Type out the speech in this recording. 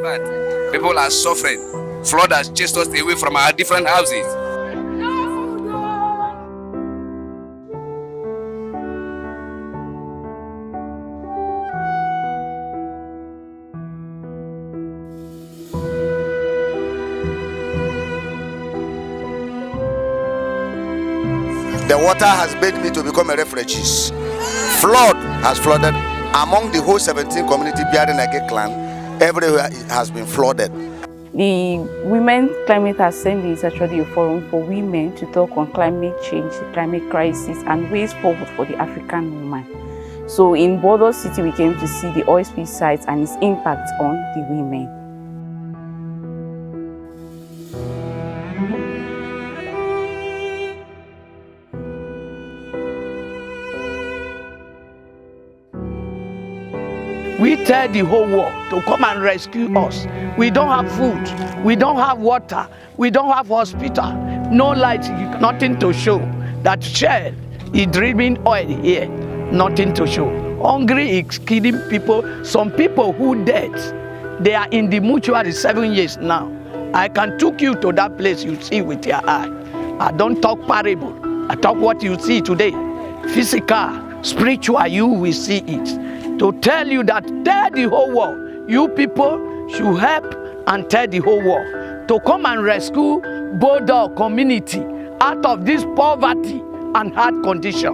But people are suffering. Flood has chased us away from our different houses. The water has made me to become a refugee. Flood has flooded among the whole 17 community Biadenege clan. Everywhere it has been flooded. The Women Climate Assembly is actually a forum for women to talk on climate change, the climate crisis, and ways forward for the African woman. So in Bordeaux City, we came to see the oil spill site and its impact on the women. We tell the whole world to come and rescue us. We don't have food, we don't have water, we don't have hospital, no light, nothing to show. That Shell is draining oil here, nothing to show. Hungry is killing people. Some people who dead, they are in the mortuary 7 years now. I can take you to that place you see with your eye. I don't talk parable, I talk what you see today. Physical, spiritual, you will see it. To tell you that, tell the whole world, you people should help and tell the whole world to come and rescue Bordeaux community out of this poverty and hard condition.